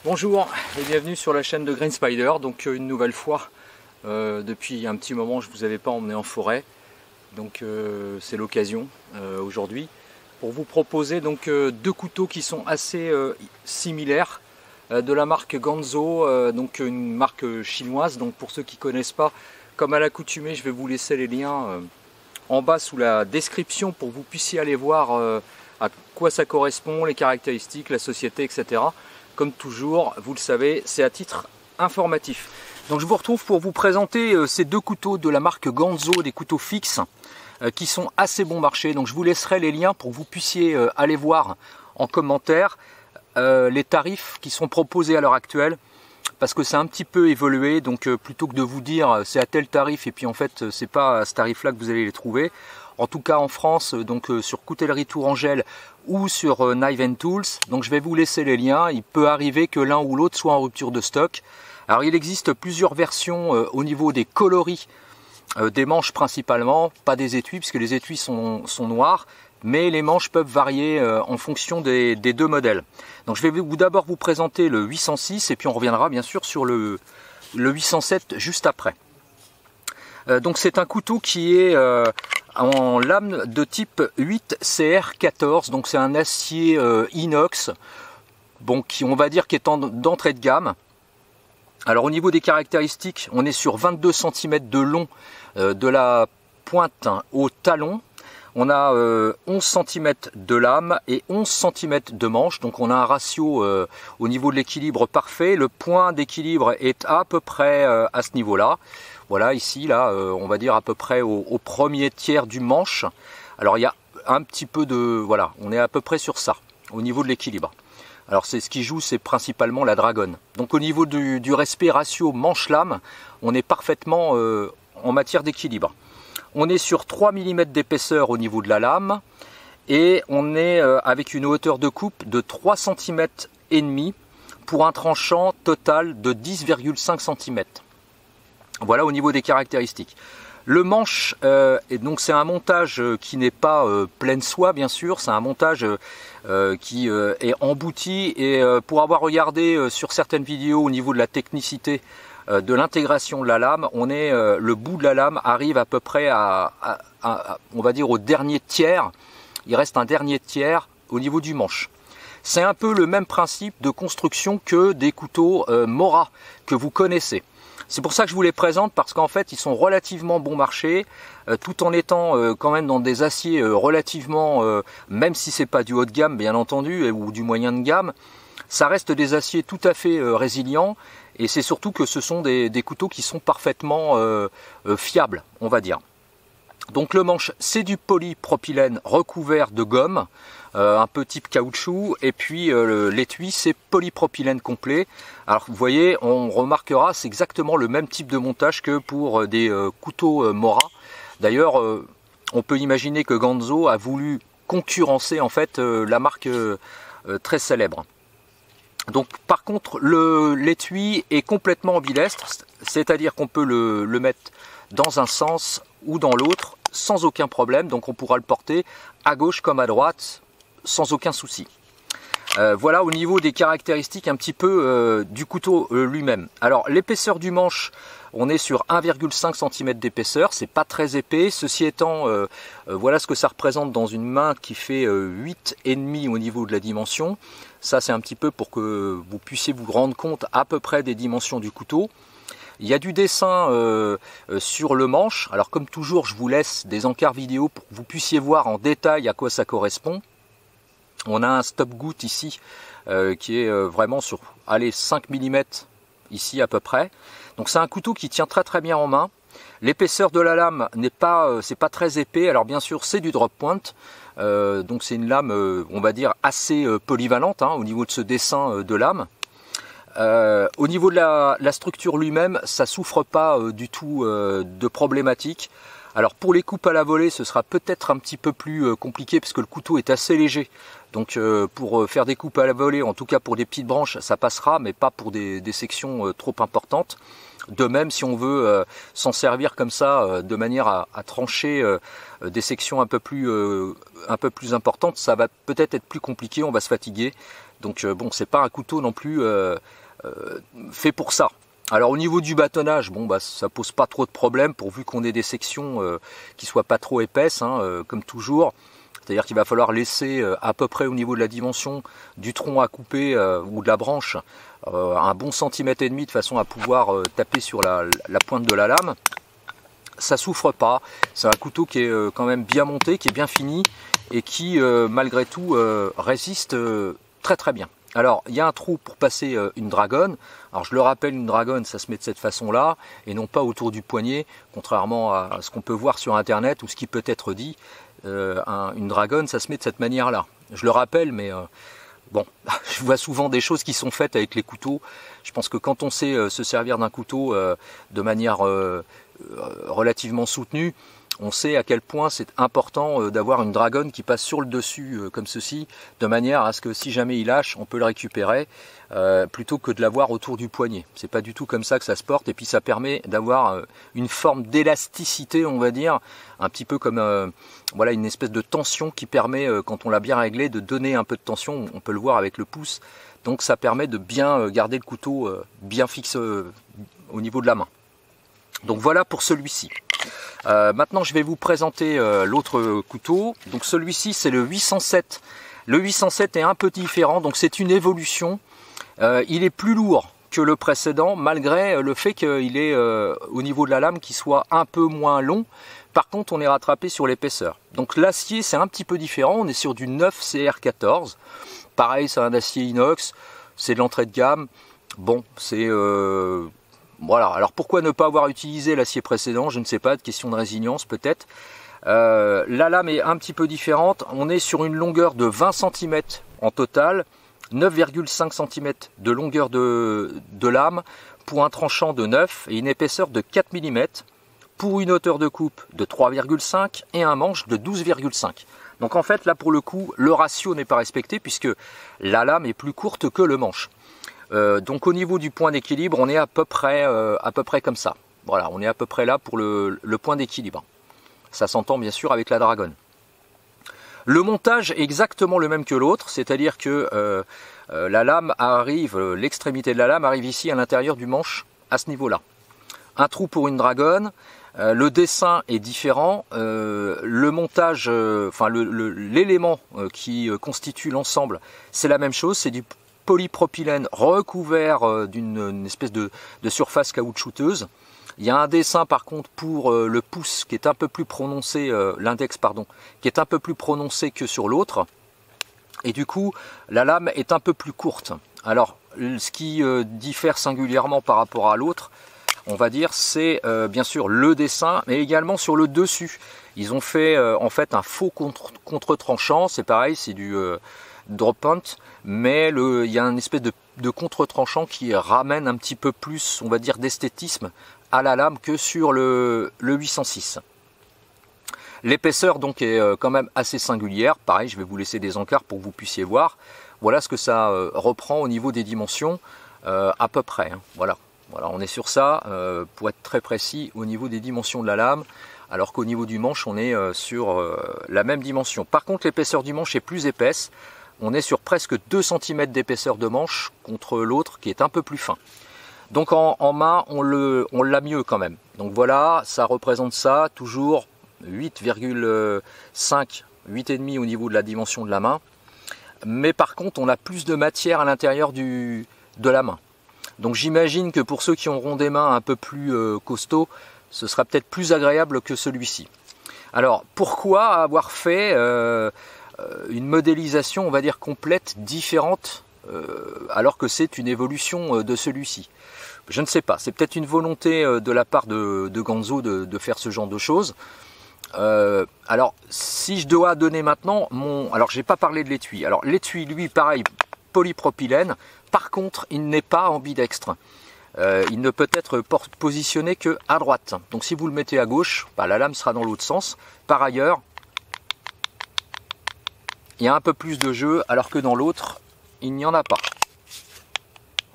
Bonjour et bienvenue sur la chaîne de Green Spider. Donc une nouvelle fois, depuis un petit moment je ne vous avais pas emmené en forêt, donc c'est l'occasion aujourd'hui pour vous proposer donc deux couteaux qui sont assez similaires, de la marque Ganzo, donc une marque chinoise. Donc pour ceux qui ne connaissent pas, comme à l'accoutumée, je vais vous laisser les liens en bas sous la description pour que vous puissiez aller voir à quoi ça correspond, les caractéristiques, la société, etc. Comme toujours, vous le savez, c'est à titre informatif. Donc je vous retrouve pour vous présenter ces deux couteaux de la marque Ganzo, des couteaux fixes qui sont assez bon marché. Donc je vous laisserai les liens pour que vous puissiez aller voir en commentaire les tarifs qui sont proposés à l'heure actuelle, parce que c'est un petit peu évolué. Donc plutôt que de vous dire c'est à tel tarif et puis en fait c'est pas à ce tarif là que vous allez les trouver. En tout cas en France, donc sur Coutellerie Tourangelle ou sur Knives & Tools. Donc je vais vous laisser les liens. Il peut arriver que l'un ou l'autre soit en rupture de stock. Alors il existe plusieurs versions au niveau des coloris des manches principalement, pas des étuis puisque les étuis sont noirs, mais les manches peuvent varier en fonction des deux modèles. Donc je vais d'abord vous présenter le 806 et puis on reviendra bien sûr sur le 807 juste après. Donc c'est un couteau qui est en lame de type 8 CR14, donc c'est un acier inox, bon, qui on va dire qui est d'entrée de gamme. Alors au niveau des caractéristiques, on est sur 22 cm de long de la pointe au talon. On a 11 cm de lame et 11 cm de manche, donc on a un ratio au niveau de l'équilibre parfait. Le point d'équilibre est à peu près à ce niveau-là. Voilà, ici, là, on va dire à peu près au premier tiers du manche. Alors il y a un petit peu de... Voilà, on est à peu près sur ça, au niveau de l'équilibre. Alors c'est ce qui joue, c'est principalement la dragonne. Donc au niveau du respect ratio manche-lame, on est parfaitement en matière d'équilibre. On est sur 3 mm d'épaisseur au niveau de la lame et on est avec une hauteur de coupe de 3,5 cm pour un tranchant total de 10,5 cm. Voilà au niveau des caractéristiques. Le manche, donc c'est un montage qui n'est pas pleine soie bien sûr, c'est un montage qui est embouti et pour avoir regardé sur certaines vidéos au niveau de la technicité de l'intégration de la lame, on est le bout de la lame arrive à peu près on va dire au dernier tiers. Il reste un dernier tiers au niveau du manche. C'est un peu le même principe de construction que des couteaux Mora que vous connaissez. C'est pour ça que je vous les présente, parce qu'en fait ils sont relativement bon marché, tout en étant quand même dans des aciers relativement, même si c'est pas du haut de gamme bien entendu, ou du moyen de gamme, ça reste des aciers tout à fait résilients Et c'est surtout que ce sont des couteaux qui sont parfaitement fiables, on va dire. Donc le manche, c'est du polypropylène recouvert de gomme, un peu type caoutchouc, et puis l'étui, c'est polypropylène complet. Alors vous voyez, on remarquera, c'est exactement le même type de montage que pour des couteaux Mora. D'ailleurs, on peut imaginer que Ganzo a voulu concurrencer en fait la marque très célèbre. Donc par contre, l'étui est complètement ambidestre, c'est-à-dire qu'on peut le mettre dans un sens ou dans l'autre sans aucun problème. Donc on pourra le porter à gauche comme à droite sans aucun souci. Voilà au niveau des caractéristiques un petit peu du couteau lui-même. Alors l'épaisseur du manche, on est sur 1,5 cm d'épaisseur, c'est pas très épais. Ceci étant, voilà ce que ça représente dans une main qui fait 8,5 au niveau de la dimension. Ça c'est un petit peu pour que vous puissiez vous rendre compte à peu près des dimensions du couteau. Il y a du dessin sur le manche. Alors comme toujours, je vous laisse des encarts vidéo pour que vous puissiez voir en détail à quoi ça correspond. On a un stop-goutte ici qui est vraiment sur 5 mm ici à peu près. Donc c'est un couteau qui tient très très bien en main. L'épaisseur de la lame n'est pas, c'est pas très épais. Alors bien sûr c'est du drop point. Donc c'est une lame on va dire assez polyvalente au niveau de ce dessin de lame. Au niveau de la structure lui-même, ça souffre pas du tout de problématiques. Alors pour les coupes à la volée, ce sera peut-être un petit peu plus compliqué parce que le couteau est assez léger. Donc pour faire des coupes à la volée, en tout cas pour des petites branches, ça passera, mais pas pour des sections trop importantes. De même, si on veut s'en servir comme ça, de manière à trancher des sections un peu plus importantes, ça va peut-être être plus compliqué, on va se fatiguer. Donc bon, c'est pas un couteau non plus fait pour ça. Alors au niveau du bâtonnage, bon bah ça pose pas trop de problème pourvu qu'on ait des sections qui soient pas trop épaisses, comme toujours. C'est-à-dire qu'il va falloir laisser à peu près au niveau de la dimension du tronc à couper ou de la branche un bon centimètre et demi de façon à pouvoir taper sur la pointe de la lame. Ça souffre pas, c'est un couteau qui est quand même bien monté, qui est bien fini et qui malgré tout résiste très très bien. Alors il y a un trou pour passer une dragonne. Alors je le rappelle, une dragonne ça se met de cette façon là et non pas autour du poignet, contrairement à ce qu'on peut voir sur internet ou ce qui peut être dit. Une dragonne ça se met de cette manière là. Je le rappelle, mais bon, je vois souvent des choses qui sont faites avec les couteaux. Je pense que quand on sait se servir d'un couteau de manière relativement soutenue, on sait à quel point c'est important d'avoir une dragonne qui passe sur le dessus comme ceci, de manière à ce que si jamais il lâche, on peut le récupérer, plutôt que de l'avoir autour du poignet. C'est pas du tout comme ça que ça se porte, et puis ça permet d'avoir une forme d'élasticité, on va dire, un petit peu comme voilà, une espèce de tension qui permet, quand on l'a bien réglé, de donner un peu de tension. On peut le voir avec le pouce, donc ça permet de bien garder le couteau bien fixe au niveau de la main. Donc voilà pour celui-ci. Maintenant je vais vous présenter l'autre couteau. Donc celui-ci c'est le 807. Le 807 est un peu différent, donc c'est une évolution. Il est plus lourd que le précédent, malgré le fait qu'il est au niveau de la lame qui soit un peu moins long. Par contre on est rattrapé sur l'épaisseur. Donc l'acier c'est un petit peu différent, on est sur du 9 CR14. Pareil, c'est un acier inox, c'est de l'entrée de gamme. Bon, c'est... voilà, alors pourquoi ne pas avoir utilisé l'acier précédent? Je ne sais pas, de question de résilience peut-être. La lame est un petit peu différente, on est sur une longueur de 20 cm en total, 9,5 cm de longueur de lame pour un tranchant de 9 et une épaisseur de 4 mm, pour une hauteur de coupe de 3,5 et un manche de 12,5. Donc en fait là pour le coup le ratio n'est pas respecté puisque la lame est plus courte que le manche. Donc au niveau du point d'équilibre, on est à peu près comme ça. Voilà, on est à peu près là pour le point d'équilibre. Ça s'entend bien sûr avec la dragonne. Le montage est exactement le même que l'autre, c'est-à-dire que la lame arrive, l'extrémité de la lame arrive ici à l'intérieur du manche, à ce niveau-là. Un trou pour une dragonne. Le dessin est différent. Le montage, enfin l'élément qui constitue l'ensemble, c'est la même chose. C'est du polypropylène recouvert d'une espèce de surface caoutchouteuse. Il y a un dessin par contre pour le pouce qui est un peu plus prononcé, l'index pardon, qui est un peu plus prononcé que sur l'autre. Et du coup, la lame est un peu plus courte. Alors, ce qui diffère singulièrement par rapport à l'autre, on va dire, c'est bien sûr le dessin, mais également sur le dessus. Ils ont fait en fait un faux contre-tranchant, c'est pareil, c'est du drop point, mais il y a une espèce de contre-tranchant qui ramène un petit peu plus, on va dire, d'esthétisme à la lame que sur le 806. L'épaisseur donc est quand même assez singulière, pareil, je vais vous laisser des encarts pour que vous puissiez voir. Voilà ce que ça reprend au niveau des dimensions, à peu près, hein. Voilà, on est sur ça, pour être très précis, au niveau des dimensions de la lame, alors qu'au niveau du manche, on est sur la même dimension. Par contre, l'épaisseur du manche est plus épaisse, on est sur presque 2 cm d'épaisseur de manche, contre l'autre qui est un peu plus fin. Donc en main, on l'a mieux quand même. Donc voilà, ça représente ça, toujours 8,5, 8,5 au niveau de la dimension de la main. Mais par contre, on a plus de matière à l'intérieur de la main. Donc j'imagine que pour ceux qui auront des mains un peu plus costauds, ce sera peut-être plus agréable que celui-ci. Alors pourquoi avoir fait une modélisation, on va dire, complète, différente, alors que c'est une évolution de celui-ci? Je ne sais pas, c'est peut-être une volonté de la part de Ganzo de faire ce genre de choses. Alors si je dois donner maintenant alors j'ai pas parlé de l'étui. Alors l'étui, lui, pareil, polypropylène. Par contre, il n'est pas ambidextre. Il ne peut être positionné que à droite. Donc si vous le mettez à gauche, la lame sera dans l'autre sens. Par ailleurs, il y a un peu plus de jeu, alors que dans l'autre, il n'y en a pas.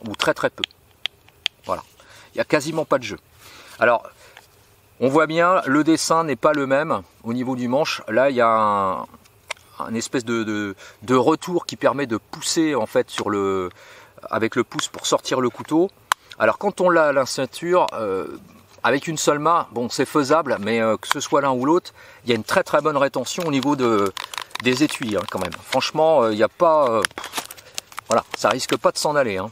Ou très très peu. Voilà. Il n'y a quasiment pas de jeu. Alors, on voit bien, le dessin n'est pas le même au niveau du manche. Là, il y a un espèce de retour qui permet de pousser en fait avec le pouce pour sortir le couteau. Alors quand on l'a à la ceinture, avec une seule main, bon, c'est faisable, mais que ce soit l'un ou l'autre, il y a une très très bonne rétention au niveau des étuis, hein, quand même. Franchement, il n'y a pas... voilà, ça risque pas de s'en aller, hein.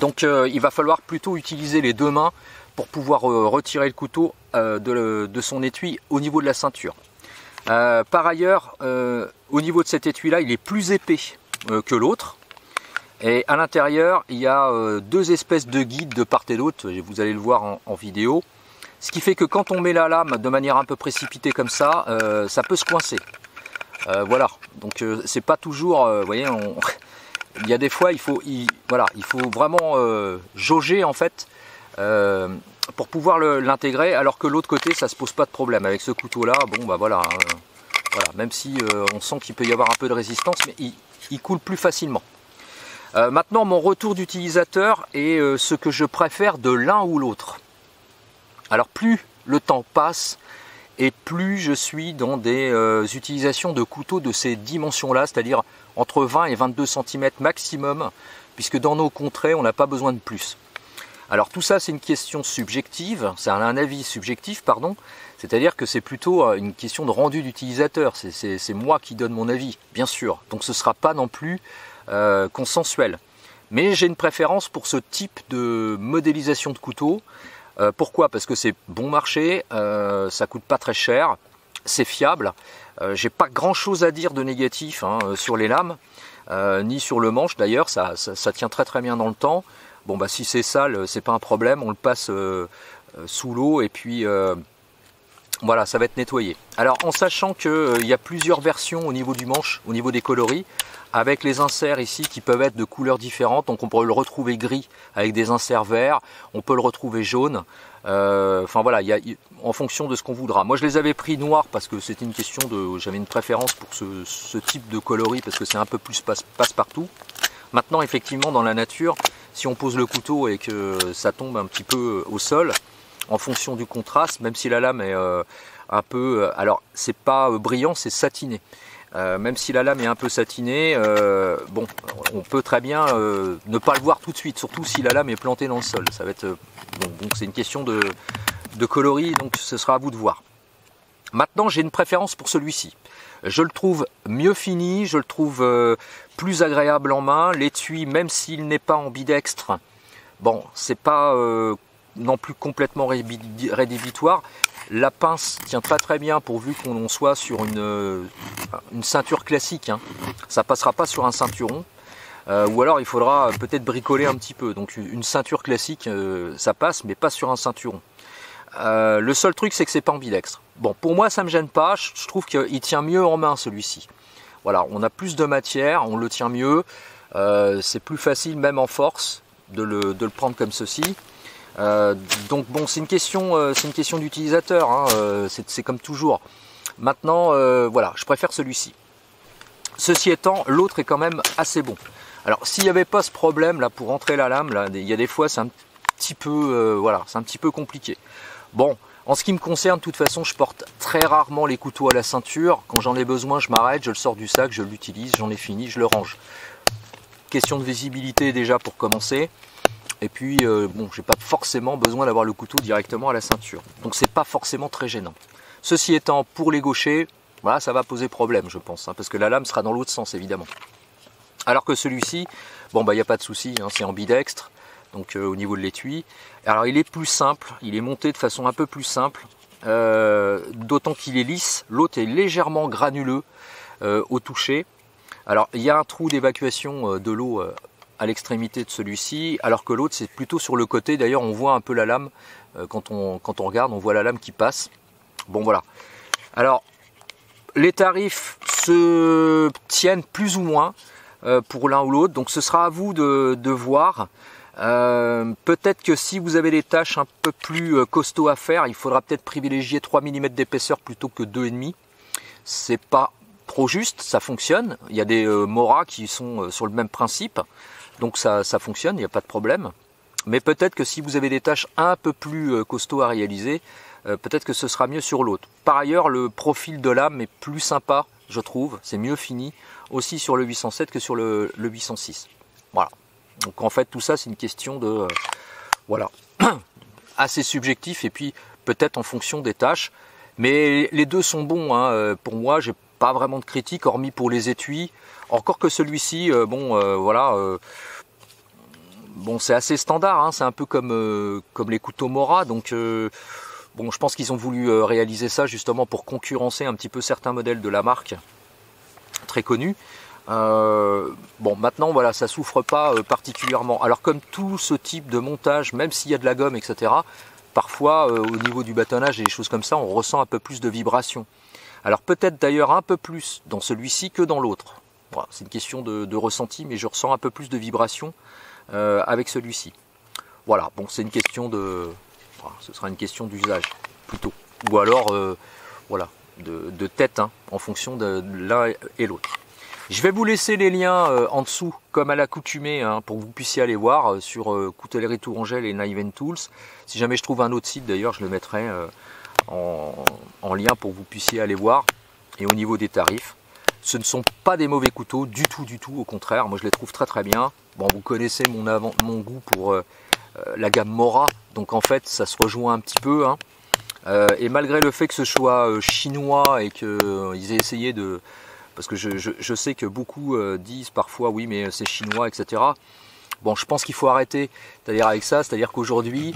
Donc il va falloir plutôt utiliser les deux mains pour pouvoir retirer le couteau de son étui au niveau de la ceinture. Par ailleurs, au niveau de cet étui là, il est plus épais que l'autre, et à l'intérieur il y a deux espèces de guides de part et d'autre, vous allez le voir en vidéo, ce qui fait que quand on met la lame de manière un peu précipitée comme ça, ça peut se coincer. Voilà, donc c'est pas toujours, vous voyez, il y a des fois il faut vraiment jauger en fait, pour pouvoir l'intégrer, alors que l'autre côté ça se pose pas de problème. Avec ce couteau là, bon bah voilà, voilà, même si on sent qu'il peut y avoir un peu de résistance, mais il coule plus facilement. Maintenant, mon retour d'utilisateur est ce que je préfère de l'un ou l'autre. Alors plus le temps passe et plus je suis dans des utilisations de couteaux de ces dimensions là, c'est-à-dire entre 20 et 22 cm maximum, puisque dans nos contrées on n'a pas besoin de plus. Alors tout ça c'est une question subjective, c'est un avis subjectif, pardon, c'est-à-dire que c'est plutôt une question de rendu d'utilisateur, c'est moi qui donne mon avis, bien sûr, donc ce ne sera pas non plus consensuel. Mais j'ai une préférence pour ce type de modélisation de couteau. Pourquoi? Parce que c'est bon marché, ça coûte pas très cher, c'est fiable, j'ai pas grand chose à dire de négatif, hein, sur les lames, ni sur le manche d'ailleurs, ça tient très très bien dans le temps. Bon bah si c'est sale, c'est pas un problème, on le passe sous l'eau et puis voilà, ça va être nettoyé. Alors en sachant qu'il y a plusieurs versions au niveau du manche, au niveau des coloris, avec les inserts ici qui peuvent être de couleurs différentes, donc on peut le retrouver gris avec des inserts verts, on peut le retrouver jaune, enfin voilà, en fonction de ce qu'on voudra. Moi je les avais pris noirs parce que c'était une question de, j'avais une préférence pour ce type de coloris parce que c'est un peu plus passe-partout. Maintenant effectivement dans la nature, si on pose le couteau et que ça tombe un petit peu au sol, en fonction du contraste, même si la lame est un peu, alors c'est pas brillant, c'est satiné. Même si la lame est un peu satinée, bon, on peut très bien ne pas le voir tout de suite, surtout si la lame est plantée dans le sol. Ça va être bon, donc c'est une question de coloris, donc ce sera à vous de voir. Maintenant, j'ai une préférence pour celui-ci. Je le trouve mieux fini, je le trouve plus agréable en main. L'étui, même s'il n'est pas ambidextre, bon, c'est pas non plus complètement rédhibitoire. La pince tient pas très bien pourvu qu'on soit sur une ceinture classique, hein. Ça passera pas sur un ceinturon. ou alors il faudra peut-être bricoler un petit peu. Donc une ceinture classique, ça passe, mais pas sur un ceinturon. Le seul truc, c'est que c'est pas ambidextre. Bon, pour moi, ça me gêne pas. Je trouve qu'il tient mieux en main, celui-ci. Voilà, on a plus de matière, on le tient mieux. C'est plus facile, même en force, de le prendre comme ceci. Donc bon, c'est une question d'utilisateur. Hein, c'est comme toujours. Maintenant, voilà, je préfère celui-ci. Ceci étant, l'autre est quand même assez bon. Alors, s'il n'y avait pas ce problème là pour entrer la lame, là, il y a des fois, c'est un petit peu, voilà, c'est un petit peu compliqué. Bon, en ce qui me concerne, de toute façon, je porte très rarement les couteaux à la ceinture. Quand j'en ai besoin, je m'arrête, je le sors du sac, je l'utilise, j'en ai fini, je le range. Question de visibilité déjà pour commencer. Et puis, bon, j'ai pas forcément besoin d'avoir le couteau directement à la ceinture. Donc, c'est pas forcément très gênant. Ceci étant, pour les gauchers, voilà, ça va poser problème, je pense, hein, parce que la lame sera dans l'autre sens, évidemment. Alors que celui-ci, bon, bah, il n'y a pas de souci, hein, c'est ambidextre, donc au niveau de l'étui. Alors, il est plus simple, il est monté de façon un peu plus simple, d'autant qu'il est lisse. L'autre est légèrement granuleux au toucher. Alors, il y a un trou d'évacuation de l'eau à l'extrémité de celui-ci, alors que l'autre, c'est plutôt sur le côté. D'ailleurs, on voit un peu la lame, quand on regarde, on voit la lame qui passe. Bon, voilà. Alors, les tarifs se tiennent plus ou moins pour l'un ou l'autre, donc ce sera à vous de voir. Peut-être que si vous avez des tâches un peu plus costauds à faire, il faudra peut-être privilégier 3 mm d'épaisseur plutôt que 2,5. C'est pas trop juste, ça fonctionne. Il y a des Mora qui sont sur le même principe, donc ça fonctionne, il n'y a pas de problème. Mais peut-être que si vous avez des tâches un peu plus costauds à réaliser, peut-être que ce sera mieux sur l'autre. Par ailleurs, le profil de lame est plus sympa, je trouve, c'est mieux fini, aussi sur le 807 que sur le 806. Voilà. Donc en fait, tout ça, c'est une question de, voilà, assez subjectif, et puis peut-être en fonction des tâches. Mais les deux sont bons, hein. Pour moi, j'ai pas vraiment de critique, hormis pour les étuis. Encore que celui-ci, voilà, bon, c'est assez standard, hein. C'est un peu comme les couteaux Mora, donc bon, je pense qu'ils ont voulu réaliser ça justement pour concurrencer un petit peu certains modèles de la marque, très connus. Bon, maintenant, voilà, ça souffre pas particulièrement. Alors, comme tout ce type de montage, même s'il y a de la gomme, etc., parfois, au niveau du bâtonnage et des choses comme ça, on ressent un peu plus de vibration. Alors, peut-être d'ailleurs un peu plus dans celui-ci que dans l'autre. Voilà, c'est une question de ressenti, mais je ressens un peu plus de vibration avec celui-ci. Voilà, bon, c'est une question de... Voilà, ce sera une question d'usage, plutôt. Ou alors, voilà, de tête, hein, en fonction de l'un et l'autre. Je vais vous laisser les liens en dessous, comme à l'accoutumée, hein, pour que vous puissiez aller voir sur Coutellerie Tourangelle et Knife & Tools. Si jamais je trouve un autre site, d'ailleurs, je le mettrai en lien pour que vous puissiez aller voir. Et au niveau des tarifs, ce ne sont pas des mauvais couteaux, du tout, au contraire. Moi, je les trouve très très bien. Bon, vous connaissez mon goût pour la gamme Mora, donc en fait, ça se rejoint un petit peu, hein. Et malgré le fait que ce soit chinois et qu'ils aient essayé de... Parce que je sais que beaucoup disent parfois oui mais c'est chinois, etc. Bon, je pense qu'il faut arrêter avec ça, c'est-à-dire qu'aujourd'hui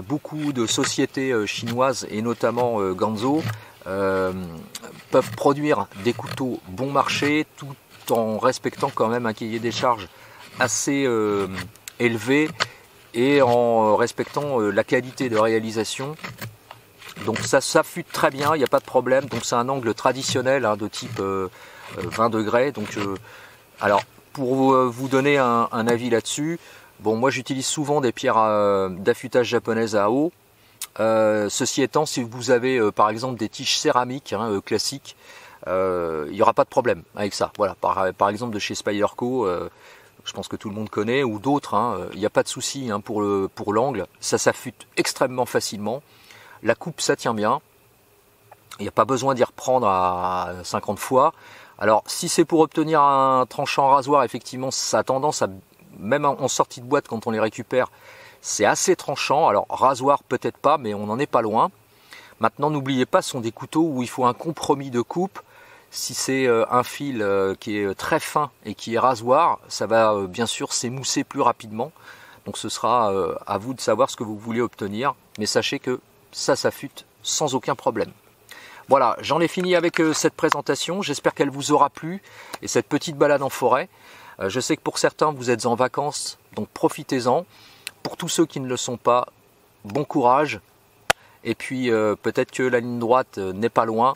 beaucoup de sociétés chinoises et notamment Ganzo peuvent produire des couteaux bon marché tout en respectant quand même un cahier des charges assez élevé et en respectant la qualité de réalisation. Donc ça s'affûte très bien, il n'y a pas de problème. Donc c'est un angle traditionnel, hein, de type 20 degrés. Donc, alors pour vous donner un avis là-dessus, bon, moi j'utilise souvent des pierres d'affûtage japonaises à eau. Ceci étant, si vous avez par exemple des tiges céramiques, hein, classiques, il n'y aura pas de problème avec ça. Voilà, par exemple de chez Spyderco, je pense que tout le monde connaît, ou d'autres, hein, il n'y a pas de souci, hein, pour l'angle, ça s'affûte extrêmement facilement. La coupe, ça tient bien. Il n'y a pas besoin d'y reprendre à 50 fois. Alors, si c'est pour obtenir un tranchant rasoir, effectivement, ça a tendance à, même en sortie de boîte, quand on les récupère, c'est assez tranchant. Alors, rasoir, peut-être pas, mais on n'en est pas loin. Maintenant, n'oubliez pas, ce sont des couteaux où il faut un compromis de coupe. Si c'est un fil qui est très fin et qui est rasoir, ça va bien sûr s'émousser plus rapidement. Donc, ce sera à vous de savoir ce que vous voulez obtenir. Mais sachez que ça s'affûte sans aucun problème. Voilà, j'en ai fini avec cette présentation, j'espère qu'elle vous aura plu et cette petite balade en forêt. Je sais que pour certains, vous êtes en vacances, donc profitez-en. Pour tous ceux qui ne le sont pas, bon courage. Et puis peut-être que la ligne droite n'est pas loin.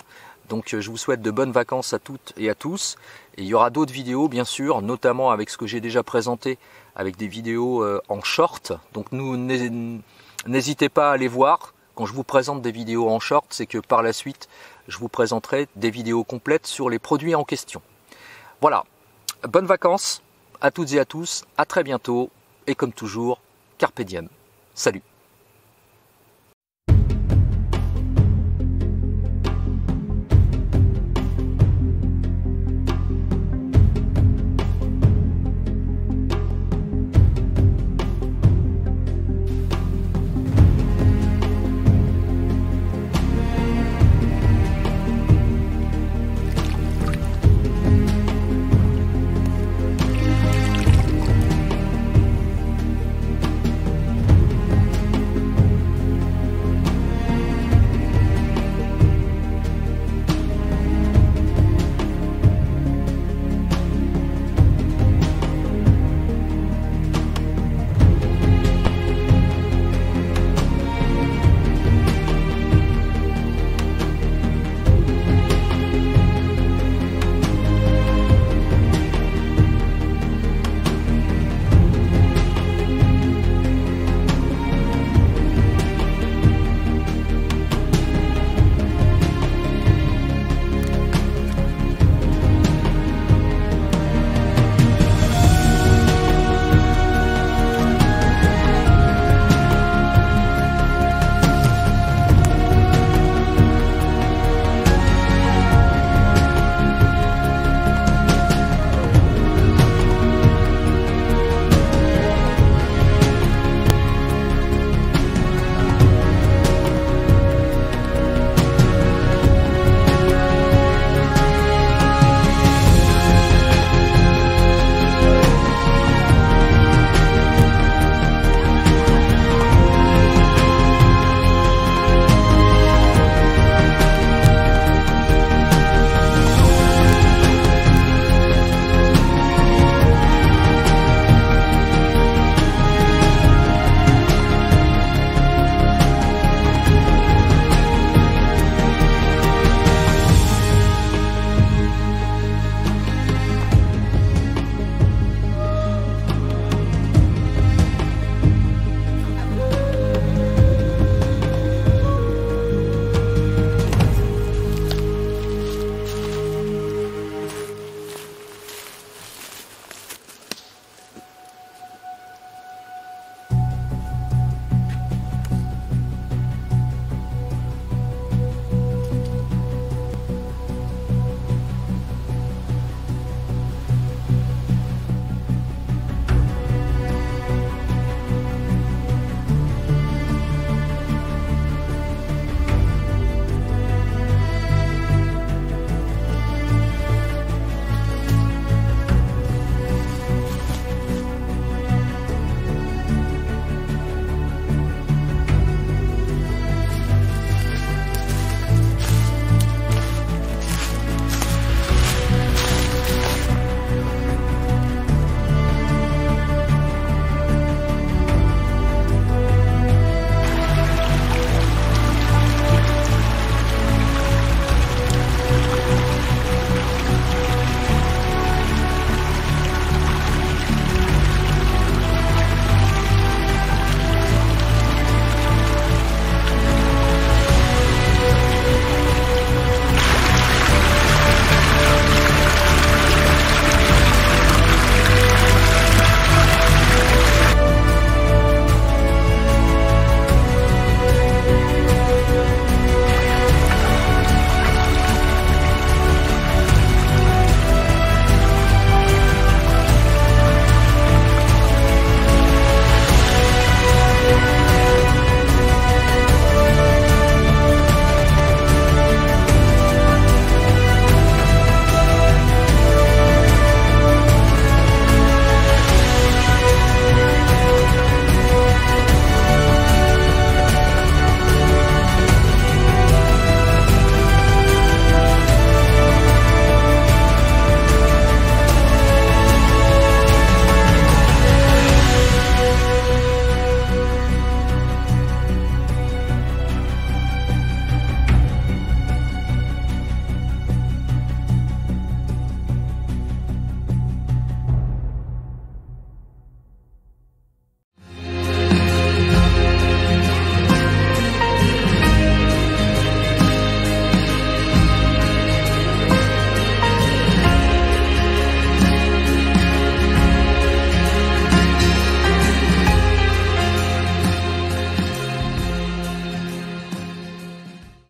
Donc je vous souhaite de bonnes vacances à toutes et à tous. Et il y aura d'autres vidéos bien sûr, notamment avec ce que j'ai déjà présenté, avec des vidéos en short. Donc n'hésitez pas à aller voir. Quand je vous présente des vidéos en short, c'est que par la suite, je vous présenterai des vidéos complètes sur les produits en question. Voilà, bonnes vacances à toutes et à tous, à très bientôt. Et comme toujours, carpe diem. Salut.